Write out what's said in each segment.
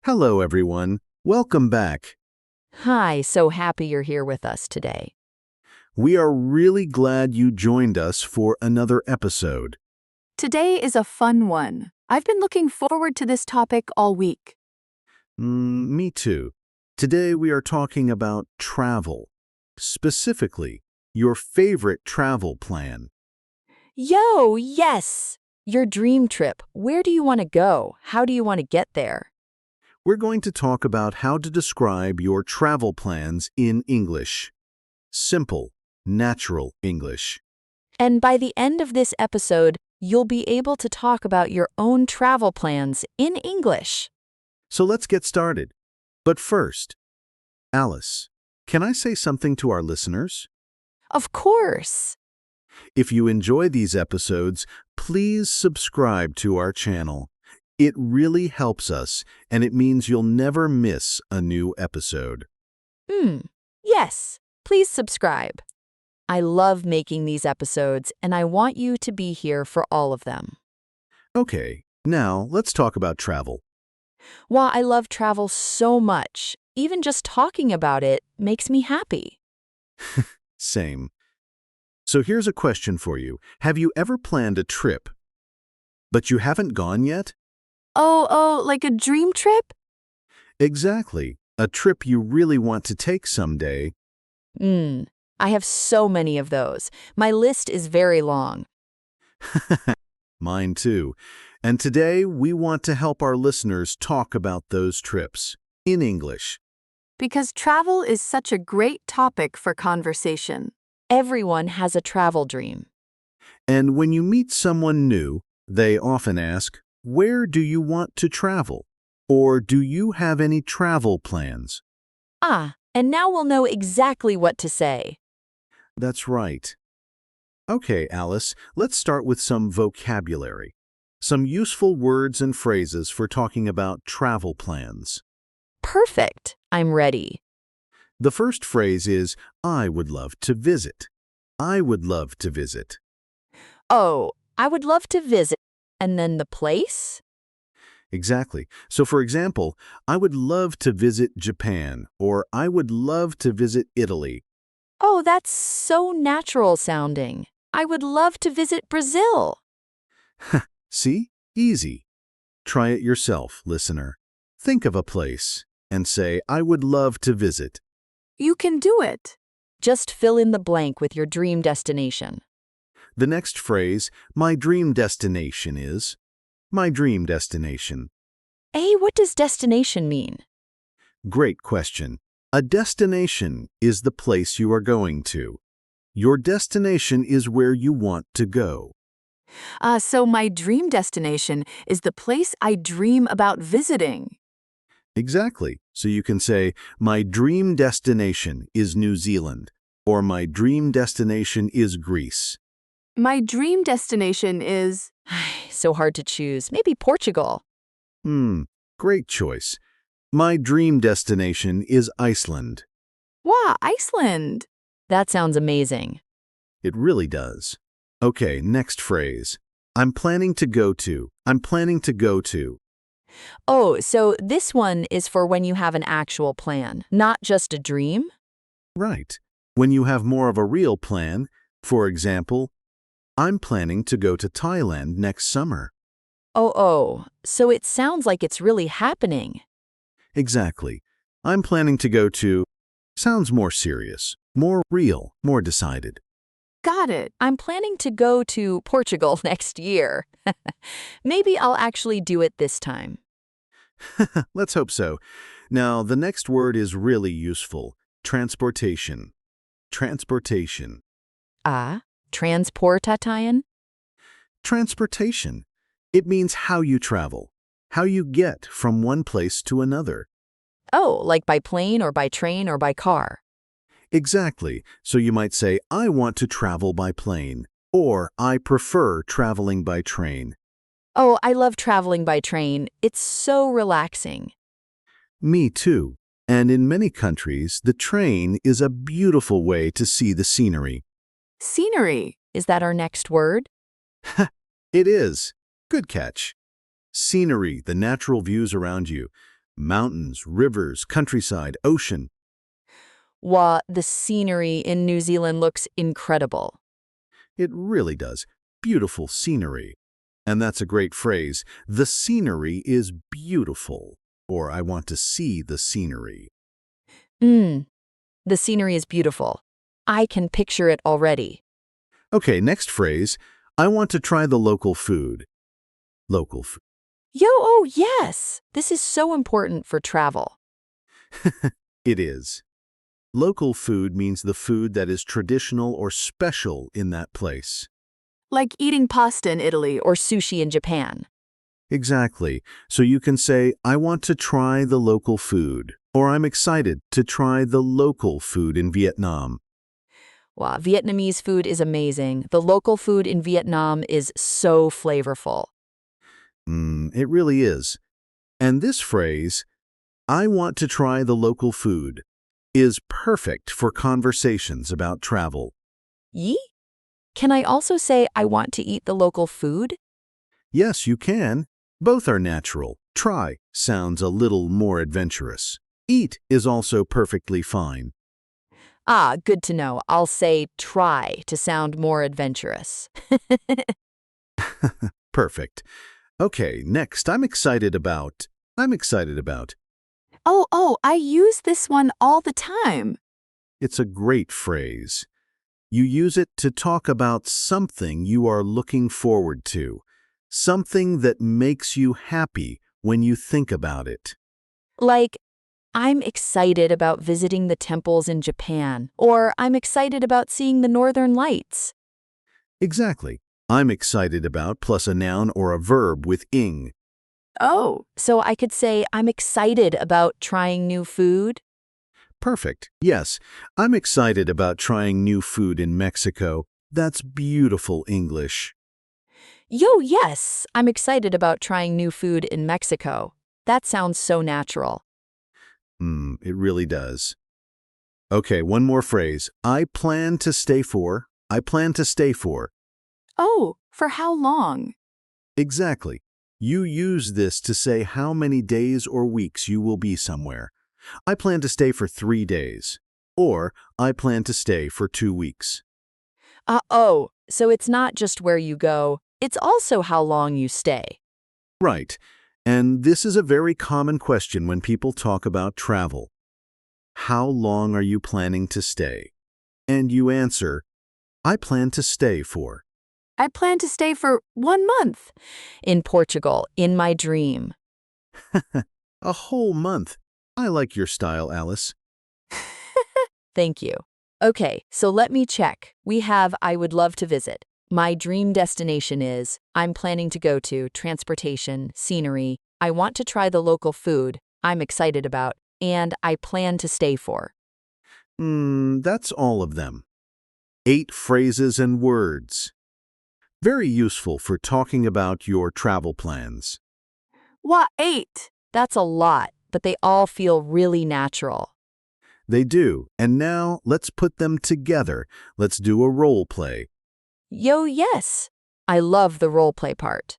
Hello, everyone. Welcome back. Hi, so happy you're here with us today. We are really glad you joined us for another episode. Today is a fun one. I've been looking forward to this topic all week. Me too. Today we are talking about travel. Specifically, your favorite travel plan. Yo, yes! Your dream trip. Where do you want to go? How do you want to get there? We're going to talk about how to describe your travel plans in English. Simple, natural English. And by the end of this episode, you'll be able to talk about your own travel plans in English. So let's get started. But first, Alice, can I say something to our listeners? Of course! If you enjoy these episodes, please subscribe to our channel. It really helps us, and it means you'll never miss a new episode. Yes, please subscribe. I love making these episodes, and I want you to be here for all of them. Okay, now let's talk about travel. Wow, I love travel so much. Even just talking about it makes me happy. Same. So here's a question for you. Have you ever planned a trip, but you haven't gone yet? Oh, like a dream trip? Exactly. A trip you really want to take someday. I have so many of those. My list is very long. Mine too. And today we want to help our listeners talk about those trips in English. Because travel is such a great topic for conversation. Everyone has a travel dream. And when you meet someone new, they often ask, "Where do you want to travel?" Or "Do you have any travel plans?" And now we'll know exactly what to say. That's right. Okay, Alice, let's start with some vocabulary. Some useful words and phrases for talking about travel plans. Perfect. I'm ready. The first phrase is, I would love to visit. I would love to visit. Oh, I would love to visit. And then the place? Exactly. So for example, I would love to visit Japan, or I would love to visit Italy. Oh, that's so natural sounding. I would love to visit Brazil. See? Easy. Try it yourself, listener. Think of a place and say, I would love to visit. You can do it. Just fill in the blank with your dream destination. The next phrase, my dream destination is, my dream destination. Hey, what does destination mean? Great question. A destination is the place you are going to. Your destination is where you want to go. So my dream destination is the place I dream about visiting. Exactly. So you can say, my dream destination is New Zealand, or my dream destination is Greece. My dream destination is... So hard to choose. Maybe Portugal. Great choice. My dream destination is Iceland. Wow, Iceland. That sounds amazing. It really does. Okay, next phrase. I'm planning to go to. I'm planning to go to. Oh, so this one is for when you have an actual plan, not just a dream? Right. When you have more of a real plan, for example, I'm planning to go to Thailand next summer. Oh, so it sounds like it's really happening. Exactly. I'm planning to go to... Sounds more serious, more real, more decided. Got it. I'm planning to go to Portugal next year. Maybe I'll actually do it this time. Let's hope so. Now, the next word is really useful. Transportation. Transportation. Transportation? Transportation. It means how you travel, how you get from one place to another. Oh, like by plane or by train or by car. Exactly. So you might say, I want to travel by plane, or I prefer traveling by train. Oh, I love traveling by train. It's so relaxing. Me too. And in many countries, the train is a beautiful way to see the scenery. Scenery. Is that our next word? It is. Good catch. Scenery, the natural views around you. Mountains, rivers, countryside, ocean. The scenery in New Zealand looks incredible. It really does. Beautiful scenery. And that's a great phrase. The scenery is beautiful. Or I want to see the scenery. The scenery is beautiful. I can picture it already. Okay, next phrase. I want to try the local food. Local food. Oh yes! This is so important for travel. It is. Local food means the food that is traditional or special in that place. Like eating pasta in Italy Or sushi in Japan. Exactly. So you can say, I want to try the local food, or I'm excited to try the local food in Vietnam. Vietnamese food is amazing. The local food in Vietnam is so flavorful. It really is. And this phrase, I want to try the local food, is perfect for conversations about travel. Yee? Can I also say I want to eat the local food? Yes, you can. Both are natural. Try sounds a little more adventurous. Eat is also perfectly fine. Good to know. I'll say try to sound more adventurous. Perfect. Okay, next, I'm excited about. I use this one all the time. It's a great phrase. You use it to talk about something you are looking forward to, something that makes you happy when you think about it. Like, I'm excited about visiting the temples in Japan, or I'm excited about seeing the northern lights. Exactly. I'm excited about plus a noun or a verb with ing. So I could say I'm excited about trying new food. Perfect. Yes, I'm excited about trying new food in Mexico. That's beautiful English. Yes, I'm excited about trying new food in Mexico. That sounds so natural. It really does. Okay, one more phrase. I plan to stay for. For how long? Exactly. You use this to say how many days or weeks you will be somewhere. I plan to stay for 3 days. Or, I plan to stay for 2 weeks. So it's not just where you go, it's also how long you stay. Right. And this is a very common question when people talk about travel. How long are you planning to stay? And you answer, I plan to stay for. I plan to stay for 1 month. In Portugal, in my dream. A whole month. I like your style, Alice. Thank you. Okay, so let me check. We have I would love to visit. My dream destination is I'm planning to go to transportation, scenery, I want to try the local food, I'm excited about, and I plan to stay for. That's all of them. 8 phrases and words. Very useful for talking about your travel plans. 8. That's a lot, but they all feel really natural. They do. And now let's put them together. Let's do a role play. Yes. I love the role play part.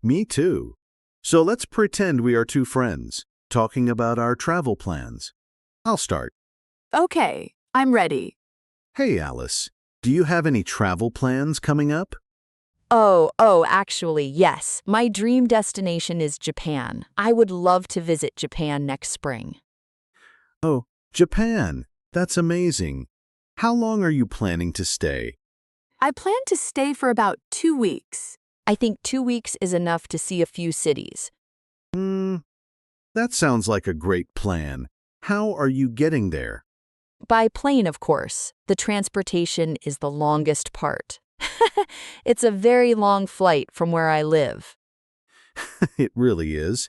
Me too. So let's pretend we are 2 friends, talking about our travel plans. I'll start. Okay, I'm ready. Hey, Alice, do you have any travel plans coming up? Actually, yes. My dream destination is Japan. I would love to visit Japan next spring. Oh, Japan. That's amazing. How long are you planning to stay? I plan to stay for about 2 weeks. I think 2 weeks is enough to see a few cities. That sounds like a great plan. How are you getting there? By plane, of course. The transportation is the longest part. It's a very long flight from where I live. It really is,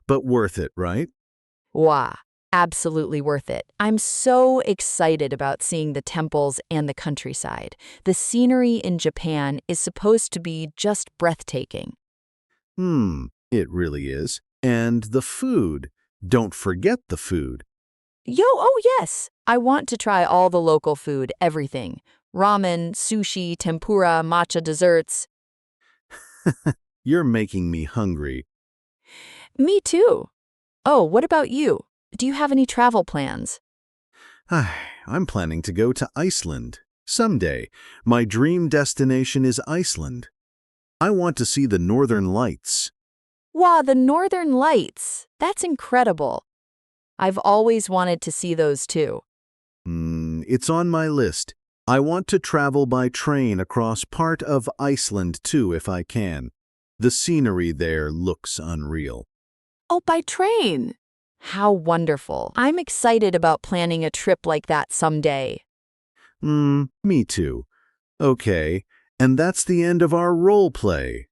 but worth it, right? Absolutely worth it. I'm so excited about seeing the temples and the countryside. The scenery in Japan is supposed to be just breathtaking. It really is. And the food. Don't forget the food. Yes. I want to try all the local food, everything. Ramen, sushi, tempura, matcha desserts. You're making me hungry. Me too. Oh, what about you? Do you have any travel plans? I'm planning to go to Iceland. Someday, my dream destination is Iceland. I want to see the northern lights. Wow, the Northern Lights! That's incredible. I've always wanted to see those too. It's on my list. I want to travel by train across part of Iceland too if I can. The scenery there looks unreal. Oh, by train. How wonderful. I'm excited about planning a trip like that someday. Me too. Okay, and that's the end of our role play.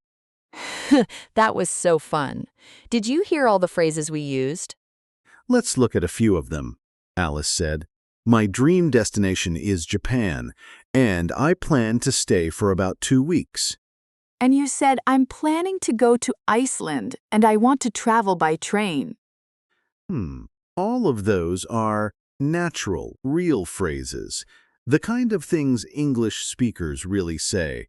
That was so fun. Did you hear all the phrases we used? Let's look at a few of them. Alice said, "My dream destination is Japan, and I plan to stay for about 2 weeks." And you said, I'm planning to go to Iceland and I want to travel by train. All of those are natural, real phrases, the kind of things English speakers really say.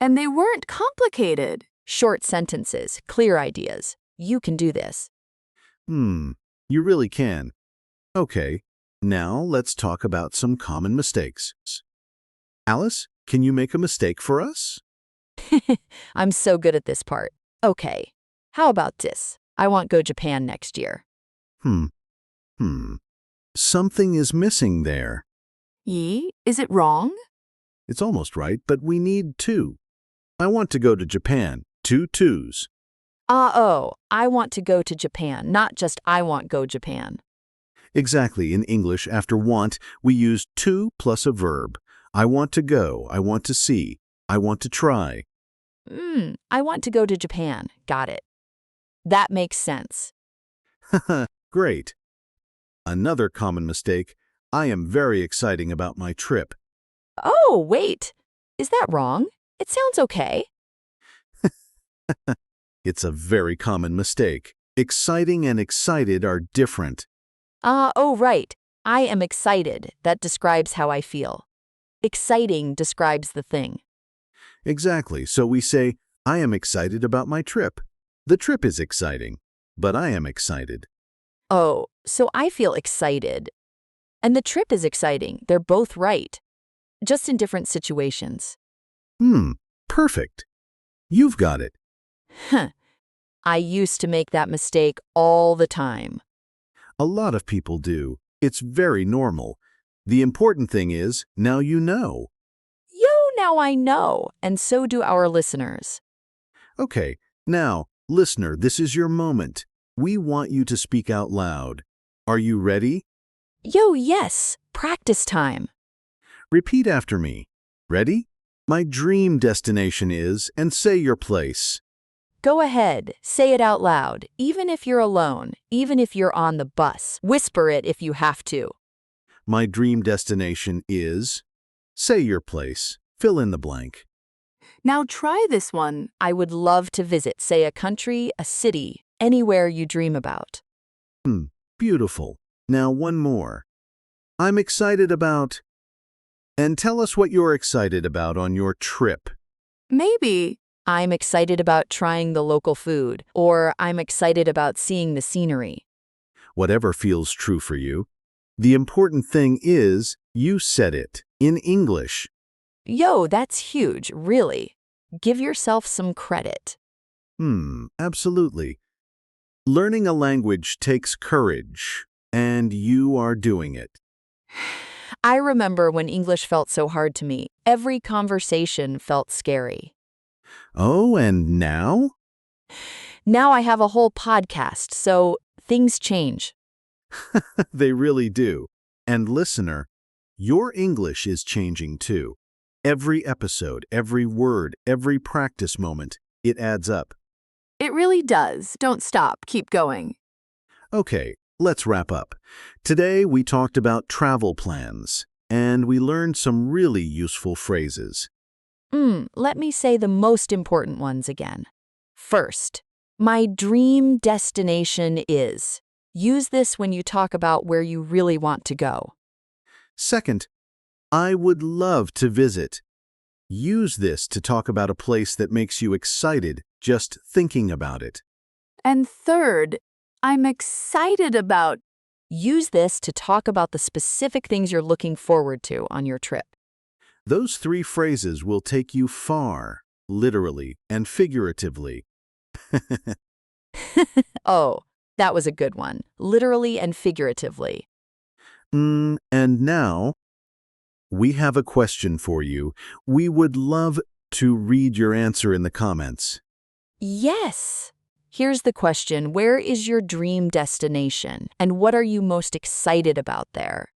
And they weren't complicated. Short sentences, clear ideas. You can do this. You really can. Okay, now let's talk about some common mistakes. Alice, can you make a mistake for us? I'm so good at this part. Okay, how about this? I want go Japan next year. Something is missing there. Is it wrong? It's almost right, but we need 2. I want to go to Japan. 2 twos. I want to go to Japan, not just I want go Japan. Exactly. In English, after want, we use to plus a verb. I want to go. I want to see. I want to try. I want to go to Japan. Got it. That makes sense. Great. Another common mistake. I am very exciting about my trip. Oh, wait. Is that wrong? It sounds okay. It's a very common mistake. Exciting and excited are different. Oh, right. I am excited. That describes how I feel. Exciting describes the thing. Exactly. So we say, I am excited about my trip. The trip is exciting, but I am excited. Oh, so I feel excited. And the trip is exciting. They're both right. Just in different situations. Perfect. You've got it. I used to make that mistake all the time. A lot of people do. It's very normal. The important thing is, now you know. Now I know, and so do our listeners. Okay, now, listener, this is your moment. We want you to speak out loud. Are you ready? Yes, practice time. Repeat after me. Ready? My dream destination is, and say your place. Go ahead, say it out loud, even if you're alone, even if you're on the bus. Whisper it if you have to. My dream destination is. Say your place. Fill in the blank. Now try this one. I would love to visit, say, a country, a city, anywhere you dream about. Beautiful. Now one more. I'm excited about. And tell us what you're excited about on your trip. Maybe. I'm excited about trying the local food, or I'm excited about seeing the scenery. Whatever feels true for you. The important thing is, you said it in English. That's huge, really. Give yourself some credit. Absolutely. Learning a language takes courage, and you are doing it. I remember when English felt so hard to me. Every conversation felt scary. Oh, and now? Now I have a whole podcast, so things change. They really do. And listener, your English is changing too. Every episode, every word, every practice moment, it adds up. It really does. Don't stop. Keep going. Okay, let's wrap up. Today we talked about travel plans, and we learned some really useful phrases. Let me say the most important ones again. First, my dream destination is. Use this when you talk about where you really want to go. Second, I would love to visit. Use this to talk about a place that makes you excited just thinking about it. And third, I'm excited about. Use this to talk about the specific things you're looking forward to on your trip. Those three phrases will take you far, literally and figuratively. Oh, that was a good one. Literally and figuratively. And now, we have a question for you. We would love to read your answer in the comments. Yes. Here's the question. Where is your dream destination? And what are you most excited about there?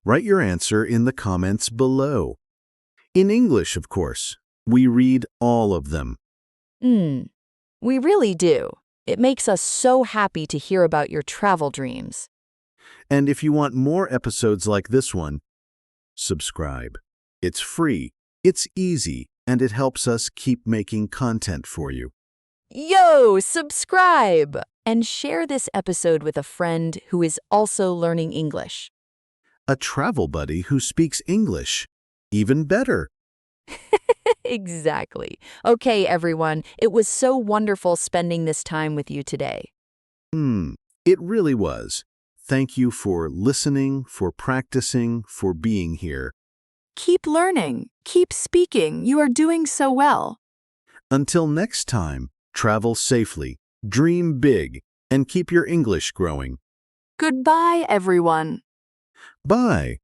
Write your answer in the comments below. In English, of course. We read all of them. We really do. It makes us so happy to hear about your travel dreams. And if you want more episodes like this one, subscribe. It's free, it's easy, and it helps us keep making content for you. Yo, subscribe! And share this episode with a friend who is also learning English. A travel buddy who speaks English. Even better. Exactly. Okay, everyone. It was so wonderful spending this time with you today. It really was. Thank you for listening, for practicing, for being here. Keep learning. Keep speaking. You are doing so well. Until next time, travel safely, dream big, and keep your English growing. Goodbye, everyone. Bye.